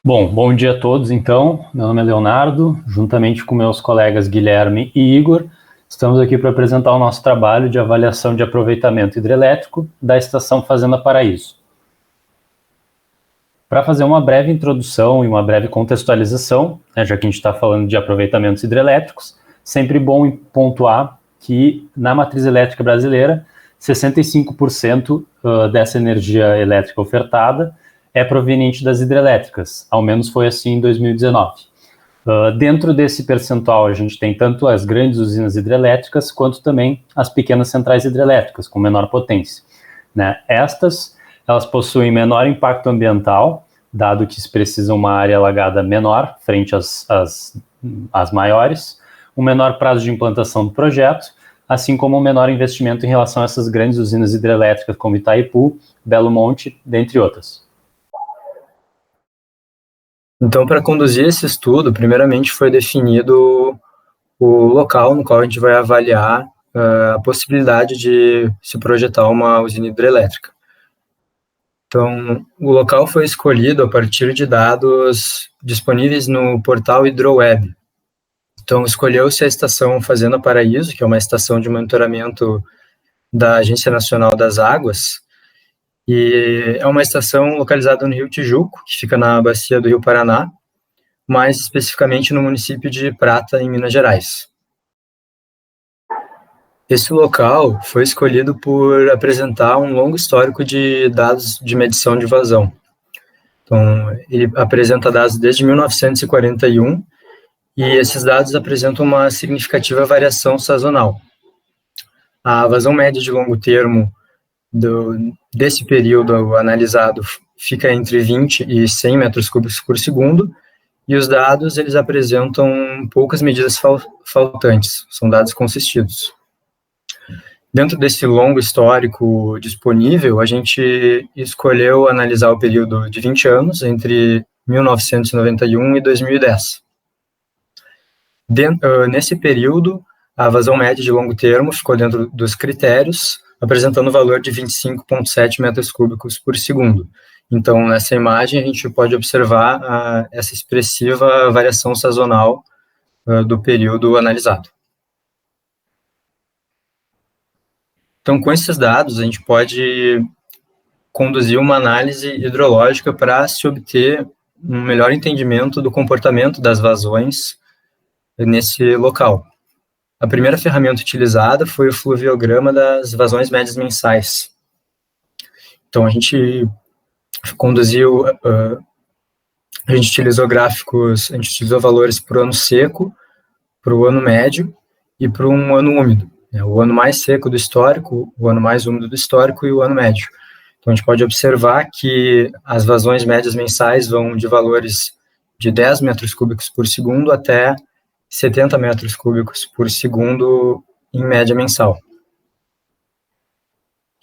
Bom dia a todos, então. Meu nome é Leonardo, juntamente com meus colegas Guilherme e Igor, estamos aqui para apresentar o nosso trabalho de avaliação de aproveitamento hidrelétrico da Estação Fazenda Paraíso. Para fazer uma breve introdução e uma breve contextualização, já que a gente está falando de aproveitamentos hidrelétricos, sempre bom pontuar que na matriz elétrica brasileira, 65% dessa energia elétrica ofertada é proveniente das hidrelétricas, ao menos foi assim em 2019. Dentro desse percentual, a gente tem tanto as grandes usinas hidrelétricas, quanto também as pequenas centrais hidrelétricas, com menor potência. Elas possuem menor impacto ambiental, dado que se precisa uma área alagada menor, frente às maiores, um menor prazo de implantação do projeto, assim como um menor investimento em relação a essas grandes usinas hidrelétricas como Itaipu, Belo Monte, dentre outras. Então, para conduzir esse estudo, primeiramente foi definido o local no qual a gente vai avaliar a possibilidade de se projetar uma usina hidrelétrica. Então, o local foi escolhido a partir de dados disponíveis no portal HidroWeb. Então, escolheu-se a estação Fazenda Paraíso, que é uma estação de monitoramento da Agência Nacional das Águas, e é uma estação localizada no Rio Tijuco, que fica na bacia do Rio Paraná, mais especificamente no município de Prata, em Minas Gerais. Esse local foi escolhido por apresentar um longo histórico de dados de medição de vazão. Então, ele apresenta dados desde 1941 e esses dados apresentam uma significativa variação sazonal. A vazão média de longo termo desse período analisado fica entre 20 e 100 metros cúbicos por segundo, e os dados eles apresentam poucas medidas faltantes, são dados consistidos. Dentro desse longo histórico disponível, a gente escolheu analisar o período de 20 anos, entre 1991 e 2010. Nesse período, a vazão média de longo termo ficou dentro dos critérios, apresentando o valor de 25,7 metros cúbicos por segundo. Então, nessa imagem, a gente pode observar essa expressiva variação sazonal do período analisado. Então, com esses dados, a gente pode conduzir uma análise hidrológica para se obter um melhor entendimento do comportamento das vazões nesse local. A primeira ferramenta utilizada foi o fluviograma das vazões médias mensais. Então, a gente conduziu, a gente utilizou gráficos, a gente utilizou valores para o ano seco, para o ano médio e para um ano úmido. O ano mais seco do histórico, o ano mais úmido do histórico e o ano médio. Então, a gente pode observar que as vazões médias mensais vão de valores de 10 metros cúbicos por segundo até 70 metros cúbicos por segundo em média mensal.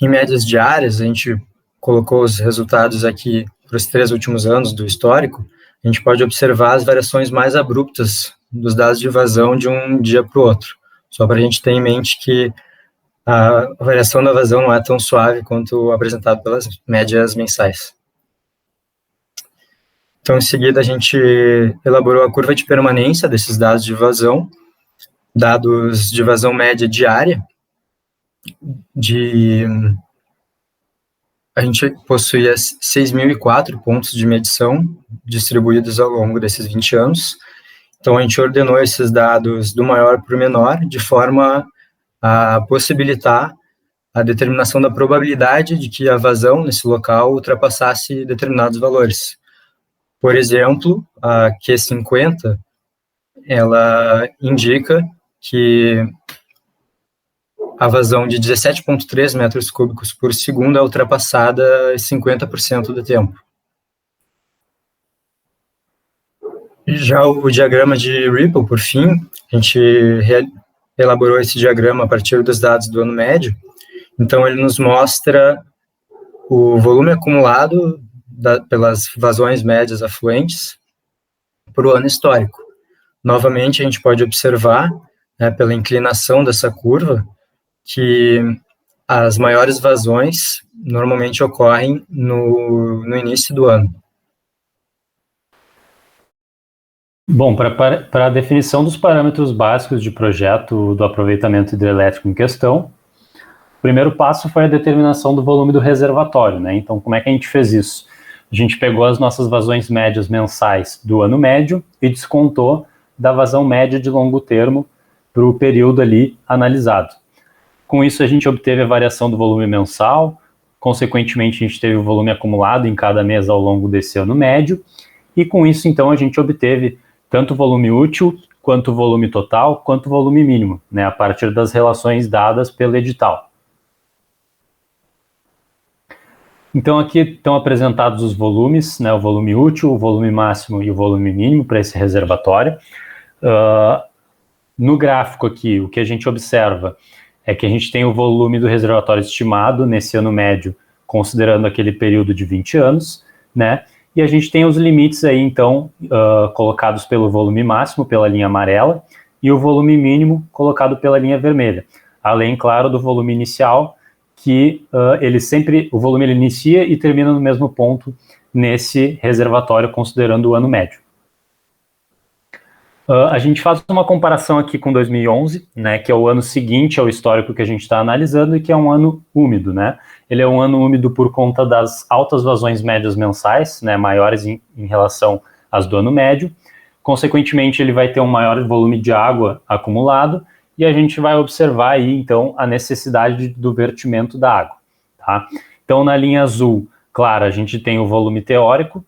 Em médias diárias, a gente colocou os resultados aqui para os 3 últimos anos do histórico. A gente pode observar as variações mais abruptas dos dados de vazão de um dia para o outro. Só para a gente ter em mente que a variação da vazão não é tão suave quanto apresentado pelas médias mensais. Então, em seguida, a gente elaborou a curva de permanência desses dados de vazão, dados de vazão média diária. A gente possuía 6.004 pontos de medição distribuídos ao longo desses 20 anos. Então, a gente ordenou esses dados do maior para o menor, de forma a possibilitar a determinação da probabilidade de que a vazão nesse local ultrapassasse determinados valores. Por exemplo, a Q50, ela indica que a vazão de 17,3 metros cúbicos por segundo é ultrapassada 50% do tempo. Já o diagrama de Ripple, por fim, a gente elaborou esse diagrama a partir dos dados do ano médio. Então, ele nos mostra o volume acumulado pelas vazões médias afluentes para o ano histórico. Novamente, a gente pode observar, pela inclinação dessa curva, que as maiores vazões normalmente ocorrem no início do ano. Bom, para a definição dos parâmetros básicos de projeto do aproveitamento hidrelétrico em questão, o primeiro passo foi a determinação do volume do reservatório, né? Então, como é que a gente fez isso? A gente pegou as nossas vazões médias mensais do ano médio e descontou da vazão média de longo termo para o período ali analisado. Com isso, a gente obteve a variação do volume mensal, consequentemente, a gente teve o volume acumulado em cada mês ao longo desse ano médio, e com isso, então, a gente obteve tanto o volume útil, quanto o volume total, quanto o volume mínimo, né, a partir das relações dadas pelo edital. Então, aqui estão apresentados os volumes, né, o volume útil, o volume máximo e o volume mínimo para esse reservatório. No gráfico aqui, o que a gente observa é que a gente tem o volume do reservatório estimado nesse ano médio, considerando aquele período de 20 anos, né? E a gente tem os limites aí, então, colocados pelo volume máximo, pela linha amarela, e o volume mínimo colocado pela linha vermelha. Além, claro, do volume inicial, que o volume ele inicia e termina no mesmo ponto nesse reservatório, considerando o ano médio. A gente faz uma comparação aqui com 2011, né, que é o ano seguinte ao histórico que a gente está analisando e que é um ano úmido, né? Ele é um ano úmido por conta das altas vazões médias mensais, né, maiores em relação às do ano médio. Consequentemente, ele vai ter um maior volume de água acumulado e a gente vai observar aí, então, a necessidade do vertimento da água, tá? Então, na linha azul, claro, a gente tem o volume teórico,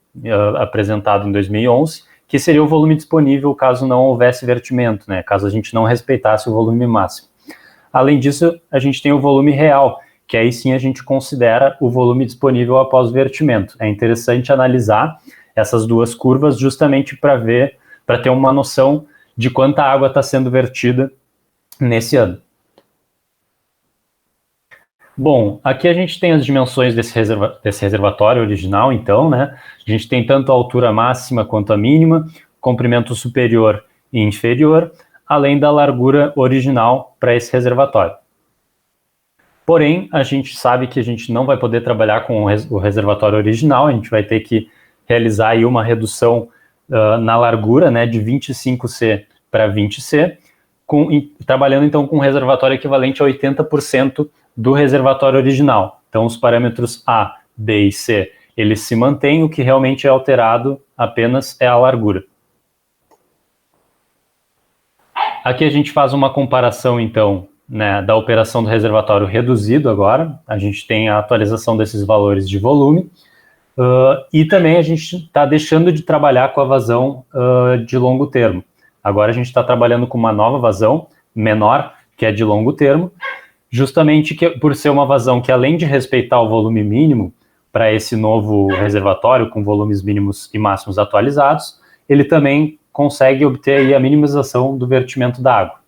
apresentado em 2011, que seria o volume disponível caso não houvesse vertimento, né? Caso a gente não respeitasse o volume máximo. Além disso, a gente tem o volume real, que aí sim a gente considera o volume disponível após o vertimento. É interessante analisar essas duas curvas justamente para ter uma noção de quanta água está sendo vertida nesse ano. Bom, aqui a gente tem as dimensões desse reservatório original, então, né? A gente tem tanto a altura máxima quanto a mínima, comprimento superior e inferior, além da largura original para esse reservatório. Porém, a gente sabe que a gente não vai poder trabalhar com o reservatório original, a gente vai ter que realizar aí uma redução na largura, né, de 25C para 20C, trabalhando então com um reservatório equivalente a 80% do reservatório original. Então, os parâmetros A, B e C, eles se mantêm, o que realmente é alterado apenas é a largura. Aqui a gente faz uma comparação, então, né, da operação do reservatório reduzido agora. A gente tem a atualização desses valores de volume, e também a gente está deixando de trabalhar com a vazão de longo termo. Agora a gente está trabalhando com uma nova vazão, menor, que é de longo termo, justamente por ser uma vazão que, além de respeitar o volume mínimo para esse novo reservatório, com volumes mínimos e máximos atualizados, ele também consegue obter aí a minimização do vertimento da água.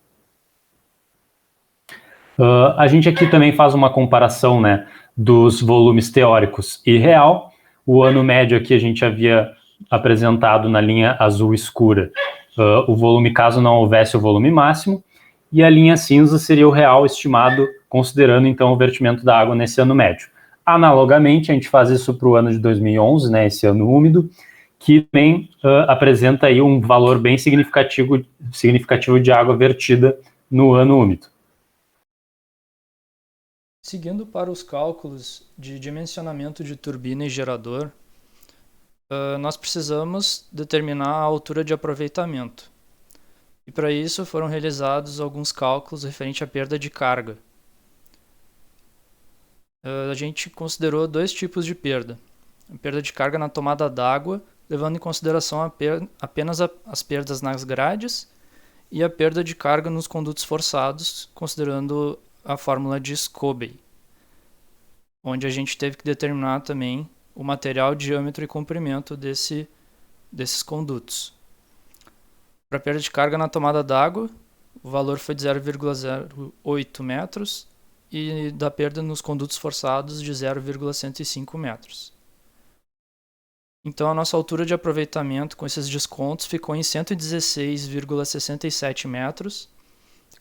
A gente aqui também faz uma comparação, né, dos volumes teóricos e real. O ano médio aqui a gente havia apresentado na linha azul escura o volume caso não houvesse o volume máximo, e a linha cinza seria o real estimado, considerando então o vertimento da água nesse ano médio. Analogamente, a gente faz isso para o ano de 2011, né, esse ano úmido, que também apresenta aí um valor bem significativo de água vertida no ano úmido. Seguindo para os cálculos de dimensionamento de turbina e gerador, nós precisamos determinar a altura de aproveitamento. E para isso foram realizados alguns cálculos referente à perda de carga. A gente considerou dois tipos de perda. A perda de carga na tomada d'água, levando em consideração apenas as perdas nas grades, e a perda de carga nos condutos forçados, considerando a fórmula de Scobey, onde a gente teve que determinar também o material, diâmetro e comprimento desses condutos. Para perda de carga na tomada d'água, o valor foi de 0,08 metros e da perda nos condutos forçados de 0,105 metros. Então a nossa altura de aproveitamento com esses descontos ficou em 116,67 metros,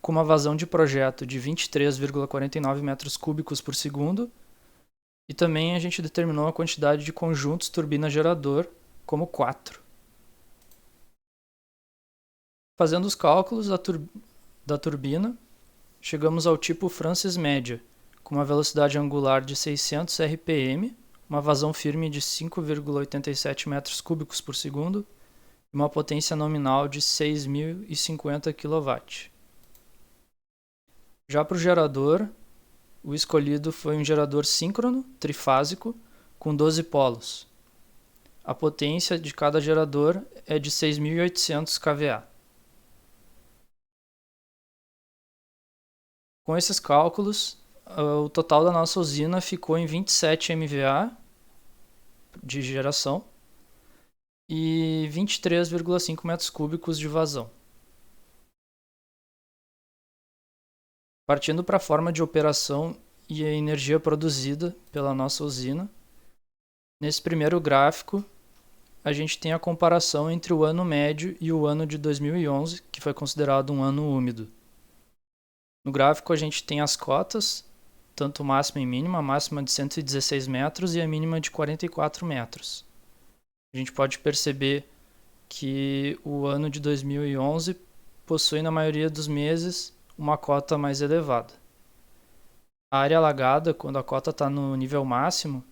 com uma vazão de projeto de 23,49 metros cúbicos por segundo, e também a gente determinou a quantidade de conjuntos turbina-gerador como 4. Fazendo os cálculos da turbina, chegamos ao tipo Francis média, com uma velocidade angular de 600 RPM, uma vazão firme de 5,87 metros cúbicos por segundo e uma potência nominal de 6.050 kW. Já para o gerador, o escolhido foi um gerador síncrono, trifásico, com 12 polos. A potência de cada gerador é de 6.800 kVA. Com esses cálculos, o total da nossa usina ficou em 27 MVA de geração e 23,5 metros cúbicos de vazão. Partindo para a forma de operação e a energia produzida pela nossa usina, nesse primeiro gráfico, a gente tem a comparação entre o ano médio e o ano de 2011, que foi considerado um ano úmido. No gráfico a gente tem as cotas, tanto máxima e mínima, a máxima de 116 metros e a mínima de 44 metros. A gente pode perceber que o ano de 2011 possui na maioria dos meses uma cota mais elevada. A área alagada, quando a cota está no nível máximo,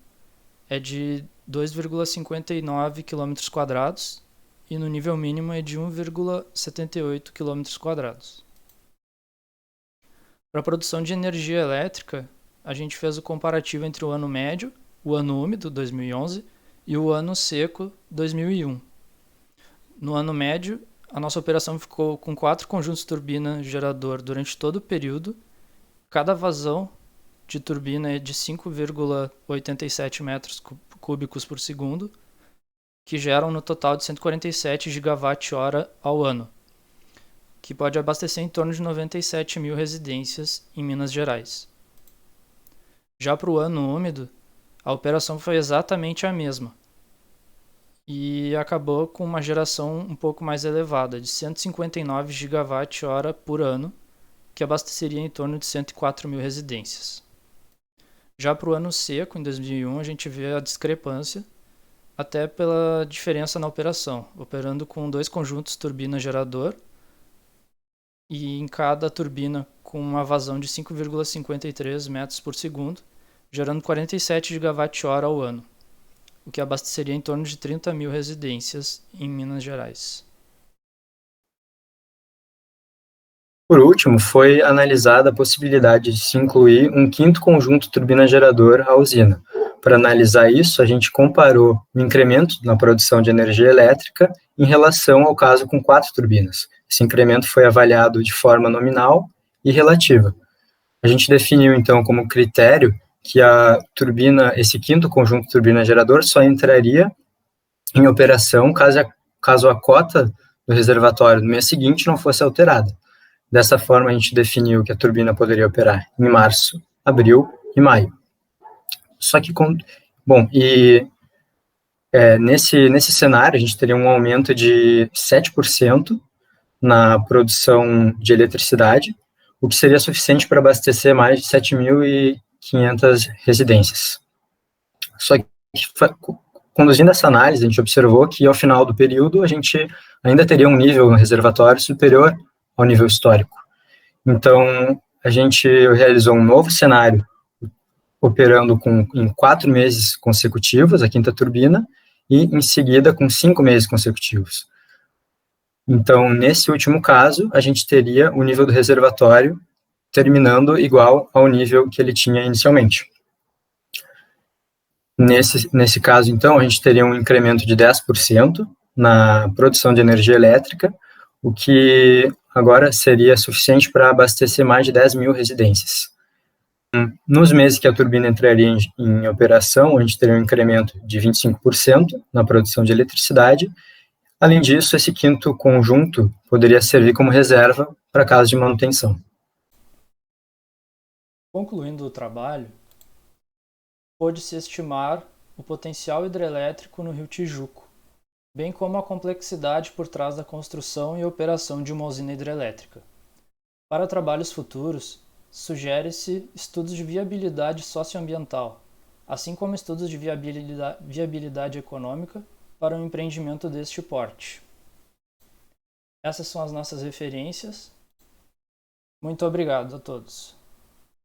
é de 2,59 km² e no nível mínimo é de 1,78 km². Para a produção de energia elétrica, a gente fez o comparativo entre o ano médio, o ano úmido, 2011, e o ano seco, 2001. No ano médio, a nossa operação ficou com 4 conjuntos turbina-gerador durante todo o período. Cada vazão de turbina é de 5,87 metros cúbicos por segundo, que geram no total de 147 gigawatt-hora ao ano, que pode abastecer em torno de 97 mil residências em Minas Gerais. Já para o ano úmido, a operação foi exatamente a mesma e acabou com uma geração um pouco mais elevada, de 159 gigawatt-hora por ano, que abasteceria em torno de 104 mil residências. Já para o ano seco, em 2001, a gente vê a discrepância, até pela diferença na operação, operando com 2 conjuntos turbina-gerador, e em cada turbina com uma vazão de 5,53 metros por segundo, gerando 47 gigawatt-hora ao ano, o que abasteceria em torno de 30 mil residências em Minas Gerais. Por último, foi analisada a possibilidade de se incluir um 5º conjunto turbina-gerador à usina. Para analisar isso, a gente comparou o incremento na produção de energia elétrica em relação ao caso com 4 turbinas. Esse incremento foi avaliado de forma nominal e relativa. A gente definiu, então, como critério que a turbina, esse 5º conjunto turbina-gerador só entraria em operação caso a cota do reservatório no mês seguinte não fosse alterada. Dessa forma, a gente definiu que a turbina poderia operar em março, abril e maio. Só que, nesse cenário, a gente teria um aumento de 7% na produção de eletricidade, o que seria suficiente para abastecer mais de 7.500 residências. Só que, conduzindo essa análise, a gente observou que, ao final do período, a gente ainda teria um nível no reservatório superior ao nível histórico. Então, a gente realizou um novo cenário, operando em 4 meses consecutivos, a 5ª turbina, e, em seguida, com 5 meses consecutivos. Então, nesse último caso, a gente teria o nível do reservatório terminando igual ao nível que ele tinha inicialmente. Nesse caso, então, a gente teria um incremento de 10% na produção de energia elétrica, o que agora seria suficiente para abastecer mais de 10 mil residências. Nos meses que a turbina entraria em operação, a gente teria um incremento de 25% na produção de eletricidade. Além disso, esse 5º conjunto poderia servir como reserva para casos de manutenção. Concluindo o trabalho, pôde-se estimar o potencial hidrelétrico no Rio Tijuco, bem como a complexidade por trás da construção e operação de uma usina hidrelétrica. Para trabalhos futuros, sugere-se estudos de viabilidade socioambiental, assim como estudos de viabilidade econômica para um empreendimento deste porte. Essas são as nossas referências. Muito obrigado a todos.